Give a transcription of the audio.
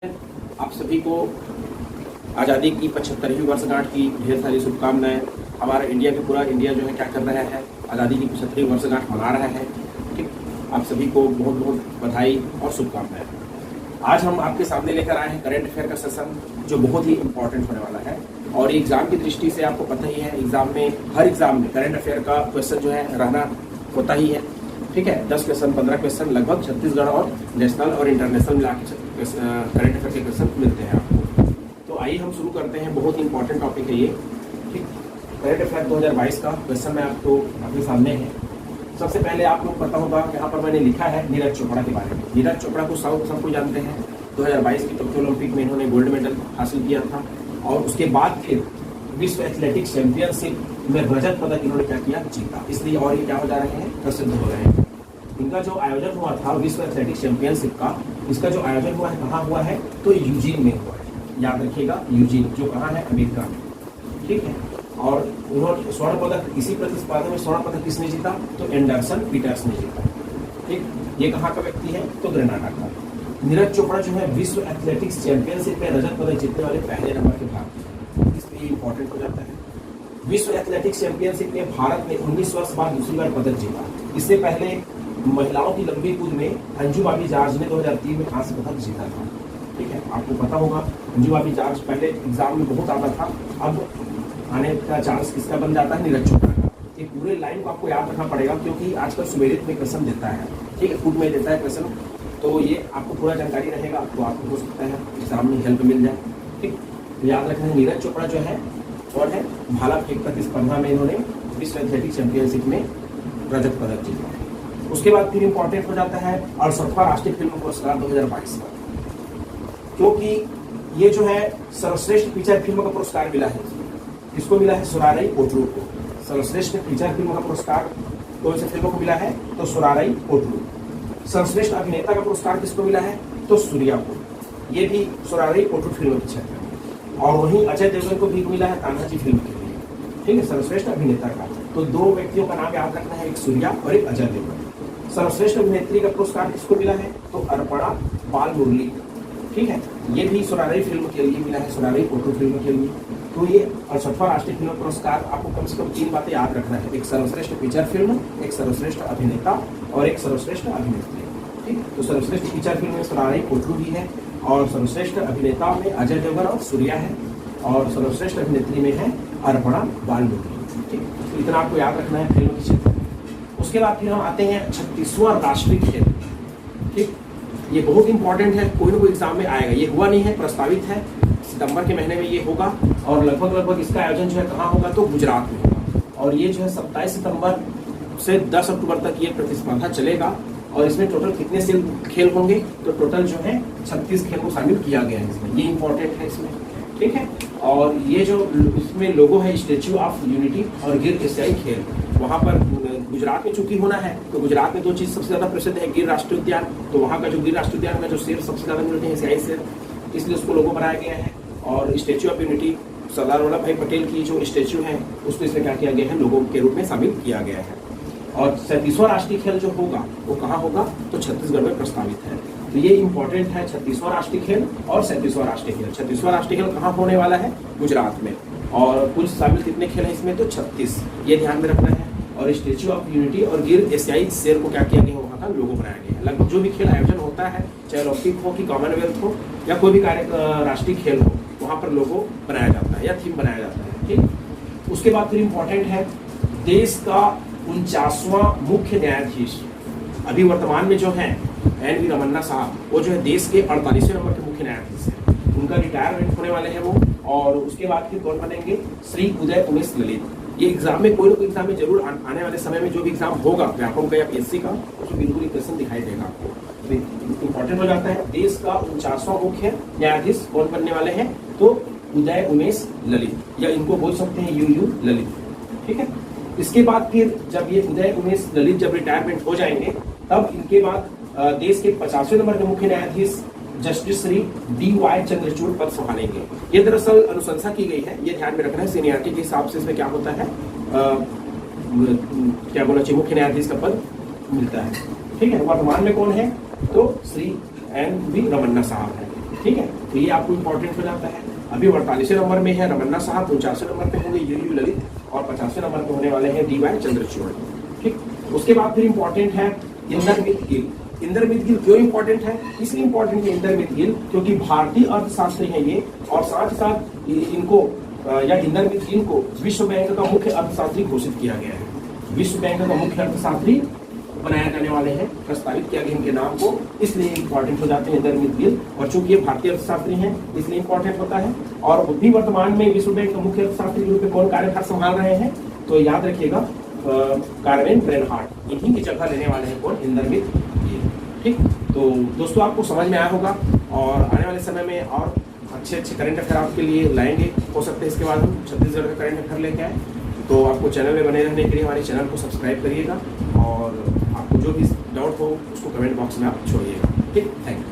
आप सभी को आज़ादी की 75वीं वर्षगांठ की ढेर सारी शुभकामनाएं। हमारा इंडिया के पूरा इंडिया जो है क्या कर रहा है, आज़ादी की 75वीं वर्षगांठ मना रहा है। ठीक, आप सभी को बहुत बहुत बधाई और शुभकामनाएं। आज हम आपके सामने लेकर आए हैं करंट अफेयर का सेशन, जो बहुत ही इंपॉर्टेंट होने वाला है। और एग्जाम की दृष्टि से आपको पता ही है, एग्जाम में हर एग्जाम में करंट अफेयर का क्वेश्चन जो है रहना होता ही है। ठीक है, 10 क्वेश्चन 15 क्वेश्चन लगभग छत्तीसगढ़ और नेशनल और इंटरनेशनल मिला के करंट अफेयर के क्वेश्चन मिलते हैं आपको। तो आइए हम शुरू करते हैं, बहुत ही इंपॉर्टेंट टॉपिक है ये। ठीक, करंट अफेयर 2022 का क्वेश्चन मैं आपको अपने सामने है। सबसे पहले आप लोग पता होगा, यहाँ पर मैंने लिखा है नीरज चोपड़ा के बारे में। नीरज चोपड़ा को सबको जानते हैं, 2022 की टोक्यो ओलंपिक में इन्होंने गोल्ड मेडल हासिल किया था। और उसके बाद फिर विश्व एथलेटिक्स चैंपियनशिप में रजत पदक इन्होंने क्या किया, जीता। इसलिए और ये क्या हो जा रहे हैं, प्रसिद्ध हो रहे हैं। इनका जो आयोजन हुआ था विश्व एथलेटिक्स चैंपियनशिप का, इसका जो आयोजन हुआ है कहाँ हुआ है, तो यूजीन में हुआ है। याद रखिएगा, यूजीन जो कहाँ है, अमेरिका में। ठीक है, और उन्होंने स्वर्ण पदक, इसी प्रतिस्पर्धा में स्वर्ण पदक किसने जीता, तो एंडरसन पीटर्स ने जीता। ठीक, ये कहाँ का व्यक्ति है, तो ग्रेनाडा का। नीरज चोपड़ा जो है विश्व एथलेटिक्स चैंपियनशिप में रजत पदक जीतने वाले पहले नंबर के भारतीय, इसलिए इंपॉर्टेंट हो जाता है। विश्व एथलेटिक्स चैंपियनशिप में भारत ने 19 वर्ष बाद दूसरी बार पदक जीता। इससे पहले महिलाओं की लंबी कूद में अंजू बाबी जॉर्ज ने 2003 में कांस्य पदक जीता था। ठीक है, आपको पता होगा अंजू बाबी जॉर्ज पहले एग्जाम में बहुत आता था, अब आने का चांस किसका बन जाता है, नीरज चोपड़ा का। ये पूरे लाइन को आपको याद रखना पड़ेगा, क्योंकि आजकल सुमेरित में क्वेश्चन देता है। ठीक है, खुद में देता है क्वेश्चन, तो ये आपको पूरा जानकारी रहेगा, तो आपको हो सकता है एग्जाम में हेल्प मिल जाए। ठीक, याद रखना है नीरज चोपड़ा जो है और है भाला फेंक प्रतिस्पर्धा में इन्होंने विश्व एथलेटिक्स चैंपियनशिप में रजत पदक जीता। उसके बाद फिर इंपॉर्टेंट हो जाता है 68वां राष्ट्रीय फिल्म पुरस्कार 2022 का, क्योंकि ये जो है सर्वश्रेष्ठ फीचर फिल्म का पुरस्कार मिला है। किसको मिला है, सुराराई पोटरू को। सर्वश्रेष्ठ फीचर फिल्म का पुरस्कार कौन से फिल्मों को मिला है, तो सुराराई पोटरू। सर्वश्रेष्ठ अभिनेता का पुरस्कार किसको मिला है, तो सूर्या को। ये भी सुराराई पोटरू फिल्म के क्षेत्र में। और वहीं अजय देवगन को भी मिला है तानाजी फिल्म के लिए। ठीक है, सर्वश्रेष्ठ अभिनेता का। तो दो व्यक्तियों का नाम याद रखना है, एक सूर्या और एक अजय देवगन। सर्वश्रेष्ठ अभिनेत्री का पुरस्कार किसको मिला है, तो अर्पणा बाल मुरली। ठीक है, ये भी सुराराई फिल्म के लिए मिला है, सुराराई पोटरू फिल्म के लिए। तो ये 68वां राष्ट्रीय फिल्म पुरस्कार, आपको कम से कम 3 बातें याद रखना है, एक सर्वश्रेष्ठ फीचर फिल्म, एक सर्वश्रेष्ठ अभिनेता और एक सर्वश्रेष्ठ अभिनेत्री। ठीक, तो सर्वश्रेष्ठ फीचर फिल्म में सुराराई पोटरू भी है, और सर्वश्रेष्ठ अभिनेता में अजय देवगन और सूर्या है, और सर्वश्रेष्ठ अभिनेत्री में है अर्पणा बाल मुरली। ठीक, तो इतना आपको याद रखना है फिल्म के क्षेत्र में। उसके बाद फिर हम आते हैं 36वां राष्ट्रीय खेल। ठीक, ये बहुत इंपॉर्टेंट है, कोई ना कोई एग्जाम में आएगा। ये हुआ नहीं है, प्रस्तावित है, सितंबर के महीने में ये होगा। और लगभग इसका आयोजन जो है कहाँ होगा, तो गुजरात में होगा। और ये जो है 27 सितंबर से 10 अक्टूबर तक ये प्रतिस्पर्धा चलेगा। और इसमें टोटल कितने से खेल होंगे, तो टोटल जो है 36 खेल को शामिल किया गया है इसमें। ये इंपॉर्टेंट है इसमें। ठीक है, और ये जो इसमें लोगो है स्टैच्यू ऑफ यूनिटी और गिर एशियाई खेल, वहाँ पर गुजरात में चूंकि होना है, तो गुजरात में 2 चीज सबसे ज्यादा प्रसिद्ध है, गिर राष्ट्रीय उद्यान। तो वहाँ का जो गिर राष्ट्रीय उद्यान में जो शेर सबसे ज्यादा मिलते हैं, एशियाई शेर, इसलिए उसको लोगो बनाया गया है। और statue of unity, Sardar Vallabh भाई पटेल की जो स्टैच्यू है, उसको इसमें क्या किया गया है, लोगो के रूप में शामिल किया गया है। और 37वां राष्ट्रीय खेल जो होगा वो कहाँ होगा, तो छत्तीसगढ़ में प्रस्तावित है। तो ये इंपॉर्टेंट है, 36वां राष्ट्रीय खेल और 37वां राष्ट्रीय खेल। 36वां राष्ट्रीय खेल कहाँ होने वाला है, गुजरात में। और कुल शामिल कितने खेल हैं इसमें, तो 36, ये ध्यान में रखना है। और स्टैच्यू ऑफ यूनिटी और गिर एशियाई शेर को क्या किया गया, वहाँ का लोगो बनाया गया है। लगभग जो भी खेल आयोजन होता है, चाहे ओलंपिक हो कि कॉमनवेल्थ हो या कोई भी राष्ट्रीय खेल हो, वहाँ पर लोगो बनाया जाता है या थीम बनाया जाता है। ठीक, उसके बाद फिर इंपॉर्टेंट है देश का 49वां मुख्य न्यायाधीश, अभी वर्तमान में जो है एन वी रमन्ना साहब, वो जो है देश के 48वें नंबर के मुख्य न्यायाधीश है। उनका रिटायरमेंट होने वाले हैं वो। और उसके बाद फिर कौन बनेंगे, श्री उदय उमेश ललित। ये एग्जाम में कोई ना कोई एग्जाम में जरूर आने वाले समय में जो भी एग्जाम होगा व्यापम का या पीएससी का, उसमें बिल्कुल क्वेश्चन दिखाई देगा आपको। इंपॉर्टेंट हो जाता है, देश का 49वां मुख्य न्यायाधीश कौन बनने वाले हैं, तो उदय उमेश ललित, या इनको बोल सकते हैं यू ललित। ठीक है, इसके बाद फिर जब ये उदय उमेश ललित जब रिटायरमेंट हो जाएंगे, तब इनके बाद देश के 50वें नंबर के मुख्य न्यायाधीश जस्टिस श्री DY चंद्रचूड़ पद संभालेंगे। ये दरअसल अनुशंसा की गई है, ये ध्यान में रखना है। सीनियरिटी के हिसाब से इसमें क्या होता है, क्या बोलना चाहिए, मुख्य न्यायाधीश का पद मिलता है। ठीक है, वर्तमान में कौन है, तो श्री NV रमन्ना साहब है। ठीक है, तो ये आपको इंपॉर्टेंट हो जाता है। अभी 48वें नंबर में है रमन्ना साहब, 49वें नंबर पे होंगे यू ललित और 50वें नंबर पे होने वाले हैं डी.वाई. चंद्रचूड़। ठीक, उसके बाद फिर इंपॉर्टेंट है इंदरमित गिल। इंदरमित गिल क्यों इंपॉर्टेंट है? इसलिए इंपॉर्टेंट है इंदरमित गिल क्योंकि भारतीय अर्थशास्त्री हैं ये, और साथ ही साथ इनको या इंदरमित गिल को विश्व बैंक का मुख्य अर्थशास्त्री घोषित किया गया है। विश्व बैंक का मुख्य अर्थशास्त्री बनाया जाने वाले हैं, प्रस्तावित किया गया इनके नाम को, इसलिए इंपॉर्टेंट हो जाते हैं इंदरमित गिल। और चूंकि ये भारतीय अर्थशास्त्री हैं इसलिए इंपॉर्टेंट होता है। और भी वर्तमान में विश्व बैंक का मुख्य अर्थशास्त्री के रूप में कौन कार्यभार संभाल रहे हैं? तो याद रखिएगा कार्वेन ब्रेनहार्ट, इन्हीं की जगह लेने वाले हैं कौन? इंदरमित गिल। ठीक, तो दोस्तों आपको समझ में आया होगा, और आने वाले समय में और अच्छे करंट अफेयर आपके लिए लाएंगे। हो सकते हैं इसके बाद हम छत्तीसगढ़ का करंट अफेयर लेके आए। तो आपको चैनल में बने रहने के लिए हमारे चैनल को सब्सक्राइब करिएगा, और आपको जो भी डाउट हो उसको कमेंट बॉक्स में आप छोड़िएगा। ठीक, थैंक यू।